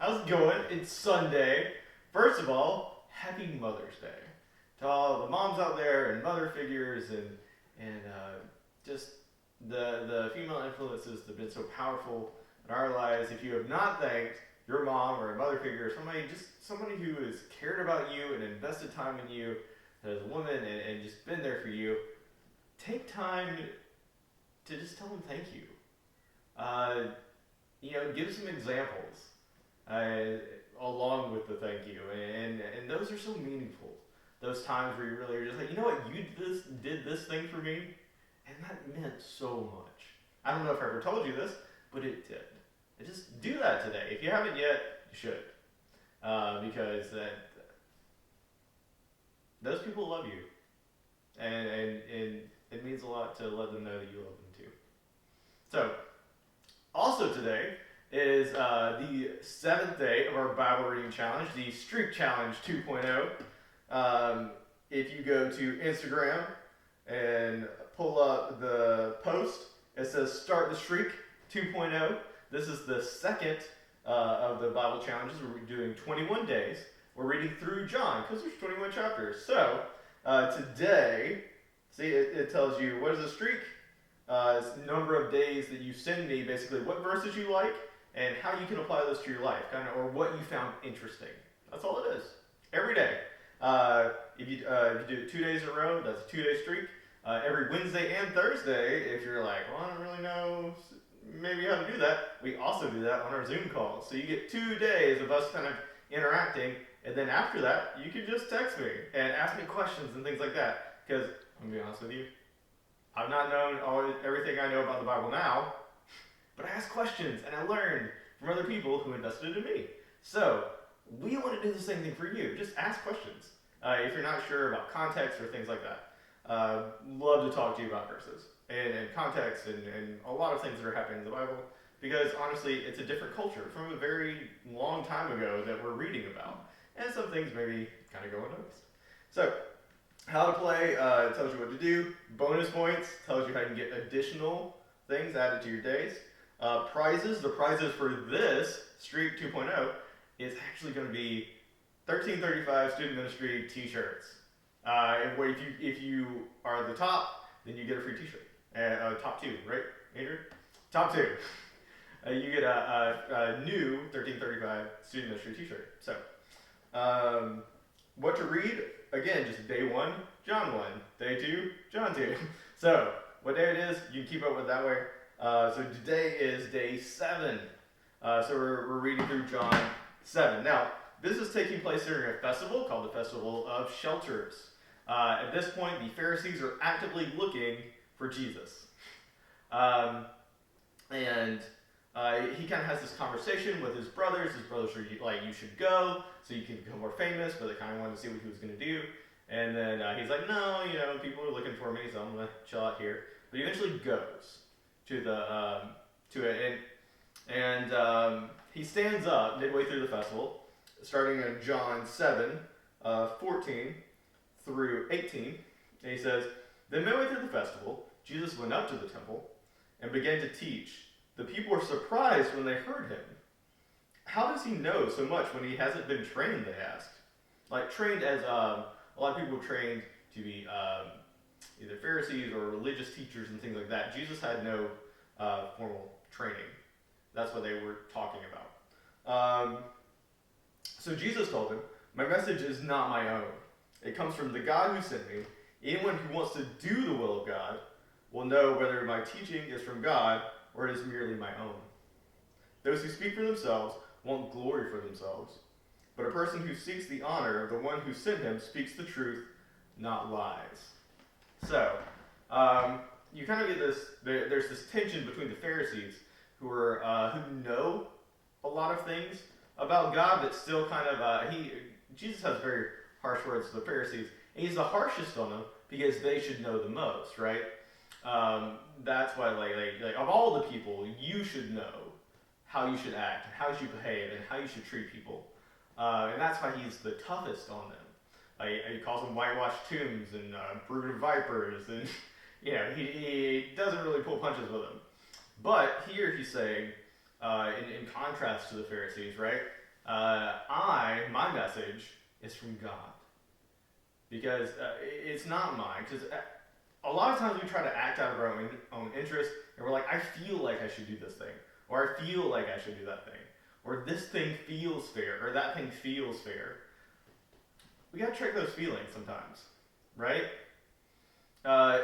How's it going? It's Sunday. First of all, happy Mother's Day to all the moms out there and mother figures and just the female influences that have been so powerful in our lives. If you have not thanked your mom or a mother figure or somebody who has cared about you and invested time in you as a woman and just been there for you, take time to just tell them thank you. Uh, give some examples uh, along with the thank you, and those are so meaningful. Those times where you really are just like, you know what, you did this thing for me, and that meant so much. I don't know if I ever told you this, but it did. And just do that today. If you haven't yet, you should, because those people love you, and it means a lot to let them know that you love them too. So, also today is the seventh day of our Bible reading challenge, the Streak Challenge 2.0. If you go to Instagram and pull up the post, it says Start the Streak 2.0. This is the second of the Bible challenges. We're doing 21 days. We're reading through John because there's 21 chapters. So today, see, it tells you what is a streak. It's the number of days that you send me, basically what verses you like and how you can apply those to your life, or what you found interesting. That's all it is. Every day. If you do it 2 days in a row, that's a 2-day streak. Every Wednesday and Thursday, if you're like, well, I don't really know maybe how to do that, we also do that on our Zoom calls. So you get 2 days of us kind of interacting, and then after that, you can just text me and ask me questions and things like that. Because, I'm going to be honest with you, I've not known everything I know about the Bible now, but I asked questions and I learned from other people who invested in me. So, we want to do the same thing for you. Just ask questions. If you're not sure about context or things like that, love to talk to you about verses and context and a lot of things that are happening in the Bible, because honestly, it's a different culture from a very long time ago that we're reading about. And some things maybe kind of go unnoticed. So, how to play, it tells you what to do. Bonus points tells you how you can get additional things added to your days. Prizes, the prizes for this Streak 2.0 is actually going to be 1335 Student Ministry t-shirts. If you are the top, then you get a free t-shirt. Top two, right, Andrew? Top two. You get a new 1335 Student Ministry t-shirt. So, what to read? Again, just day 1, John 1. Day 2, John 2. So, what day it is, you can keep up with that way. So today is day 7. So we're reading through John 7. Now, this is taking place during a festival called the Festival of Shelters. At this point, the Pharisees are actively looking for Jesus. And he kind of has this conversation with his brothers. His brothers are like, you should go so you can become more famous, but they kind of wanted to see what he was going to do. And then he's like, no, people are looking for me, so I'm going to chill out here. But he eventually goes to it, and he stands up midway through the festival, starting in John 7, 14 through 18, and he says, then midway through the festival, Jesus went up to the temple and began to teach. The people were surprised when they heard him. How does he know so much when he hasn't been trained, they asked. Like trained as, a lot of people were trained to be either Pharisees or religious teachers and things like that. Jesus had no formal training. That's what they were talking about. So Jesus told him, my message is not my own. It comes from the God who sent me. Anyone who wants to do the will of God will know whether my teaching is from God or it is merely my own. Those who speak for themselves want glory for themselves. But a person who seeks the honor of the one who sent him speaks the truth, not lies. So, you kind of get this, there's this tension between the Pharisees who know a lot of things about God, but still kind of, Jesus has very harsh words to the Pharisees, and he's the harshest on them because they should know the most, right? That's why, like of all the people, you should know how you should act, how you should behave, and how you should treat people. And that's why he's the toughest on them. He calls them whitewashed tombs and brood of vipers, and he doesn't really pull punches with them. But here he's saying, in contrast to the Pharisees, right? My message is from God. Because it's not mine. Because a lot of times we try to act out of our own interest, and we're like, I feel like I should do this thing, or I feel like I should do that thing, or this thing feels fair, or that thing feels fair. We gotta trick those feelings sometimes, right? Uh,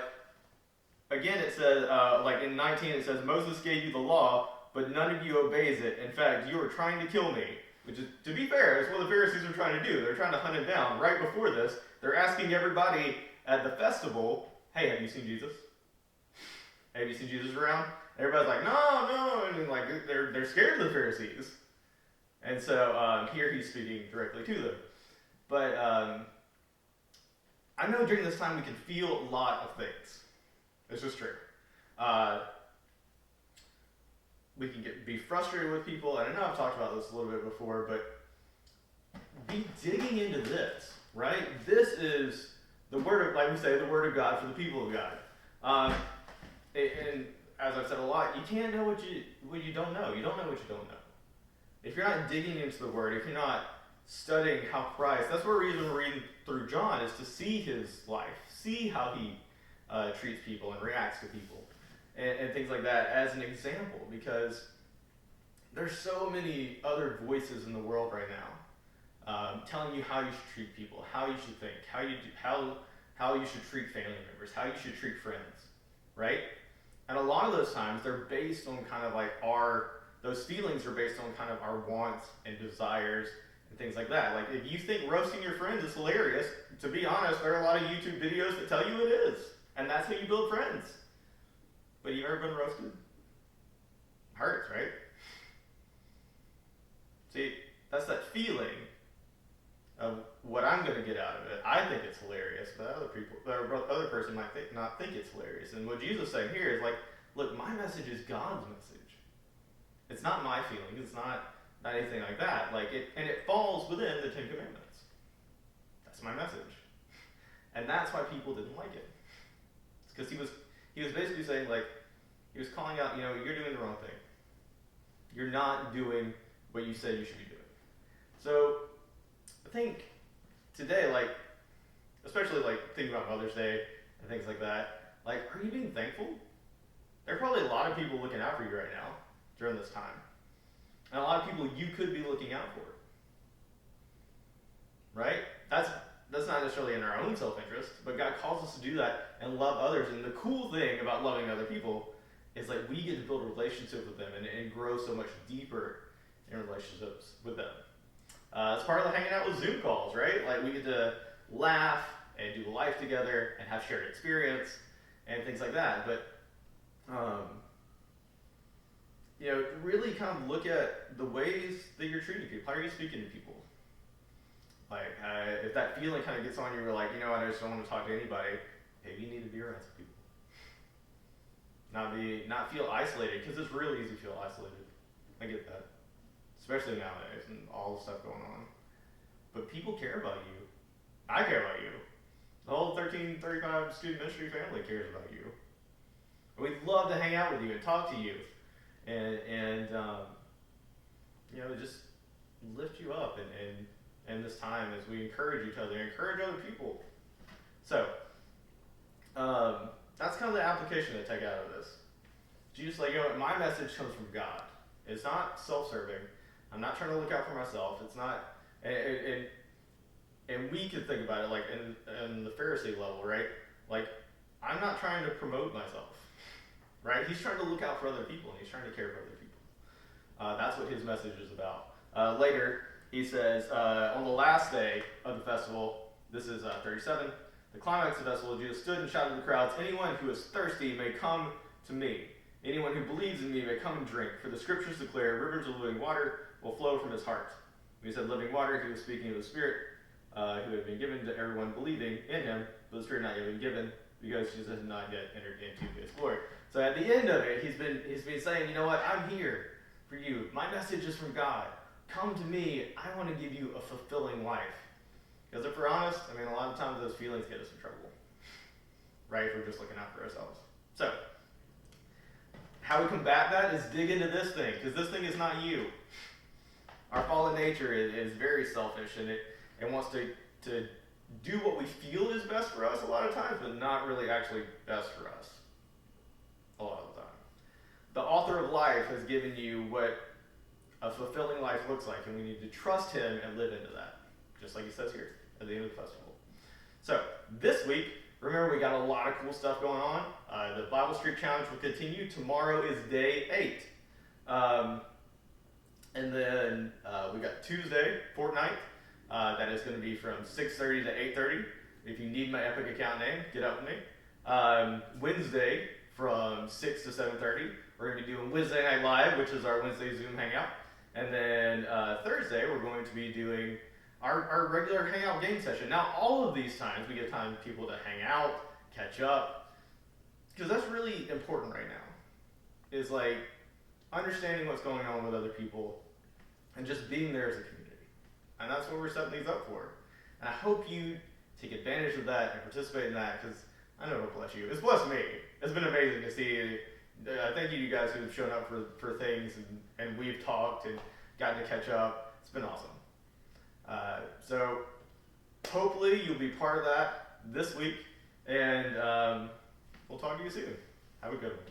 Again, it says, like in 19, it says, Moses gave you the law, but none of you obeys it. In fact, you are trying to kill me. Which is, to be fair, is what the Pharisees are trying to do. They're trying to hunt him down. Right before this, they're asking everybody at the festival, hey, have you seen Jesus? Have you seen Jesus around? Everybody's like, no, and like they're scared of the Pharisees. And so here he's speaking directly to them. But I know during this time we can feel a lot of things. It's just true. We can be frustrated with people, and I know I've talked about this a little bit before, but be digging into this, right? This is the word of, like we say, the word of God for the people of God. And as I've said a lot, you can't know what you don't know. You don't know what you don't know. If you're not digging into the word, if you're not studying how Christ, that's what we're even reading through John, is to see his life, see how he treats people and reacts to people and things like that as an example, because there's so many other voices in the world right now telling you how you should treat people, how you should think, how you should treat family members, how you should treat friends, right? And a lot of those times they're based on kind of like those feelings are based on kind of our wants and desires and things like that. Like if you think roasting your friends is hilarious, to be honest, there are a lot of YouTube videos that tell you it is. And that's how you build friends. But you ever been roasted? It hurts, right? See, that's that feeling of what I'm going to get out of it. I think it's hilarious, but other person might not think it's hilarious. And what Jesus is saying here is like, look, my message is God's message. It's not my feelings. It's not anything like that. And it falls within the Ten Commandments. That's my message. And that's why people didn't like it. Because he was basically saying, like, he was calling out, you're doing the wrong thing. You're not doing what you said you should be doing. So I think today, like, especially like thinking about Mother's Day and things like that, like, are you being thankful? There are probably a lot of people looking out for you right now during this time. And a lot of people you could be looking out for. Right? That's not necessarily in our own self-interest, but God calls us to do that and love others. And the cool thing about loving other people is like we get to build a relationship with them and grow so much deeper in relationships with them. It's part of the hanging out with Zoom calls, right? Like we get to laugh and do life together and have shared experience and things like that. But really kind of look at the ways that you're treating people. How are you speaking to people? Like, if that feeling kind of gets on you, you're like, I just don't want to talk to anybody. Maybe you need to be around some people. Not feel isolated, because it's really easy to feel isolated. I get that, especially nowadays and all the stuff going on. But people care about you. I care about you. The whole 1335 student ministry family cares about you. And we'd love to hang out with you and talk to you, and just lift you up and this time as we encourage each other, encourage other people. So, that's kind of the application I take out of this. Jesus, like, my message comes from God. It's not self-serving. I'm not trying to look out for myself. It's not, and we could think about it like in the Pharisee level, right? Like, I'm not trying to promote myself, right? He's trying to look out for other people, and he's trying to care for other people. That's what his message is about. Later, he says, on the last day of the festival, this is 37, the climax of the festival, Jesus stood and shouted to the crowds, anyone who is thirsty may come to me. Anyone who believes in me may come and drink. For the scriptures declare rivers of living water will flow from his heart. When he said living water, he was speaking of the Spirit who had been given to everyone believing in him, but the Spirit not yet been given because Jesus has not yet entered into his glory. So at the end of it, he's been saying, I'm here for you. My message is from God. Come to me. I want to give you a fulfilling life. Because if we're honest, a lot of times those feelings get us in trouble. Right? If we're just looking out for ourselves. So, how we combat that is dig into this thing. Because this thing is not you. Our fallen nature is very selfish, and it wants to do what we feel is best for us a lot of times, but not really actually best for us a lot of the time. The author of life has given you what a fulfilling life looks like, and we need to trust him and live into that, just like he says here at the end of the festival. So this week, remember we got a lot of cool stuff going on. The Bible Street Challenge will continue. Tomorrow is day 8. And then we got Tuesday, Fortnite. That is going to be from 6:30 to 8:30. If you need my Epic account name, get up with me. Wednesday from 6 to 7:30. We're going to be doing Wednesday Night Live, which is our Wednesday Zoom hangout. And then Thursday, we're going to be doing our regular hangout game session. Now, all of these times, we give time for people to hang out, catch up, because that's really important right now. Is like understanding what's going on with other people and just being there as a community. And that's what we're setting these up for. And I hope you take advantage of that and participate in that, because I know it'll bless you. It's blessed me. It's been amazing to see. Thank you to you guys who have shown up for things, and we've talked and gotten to catch up. It's been awesome. So hopefully you'll be part of that this week, and we'll talk to you soon. Have a good one.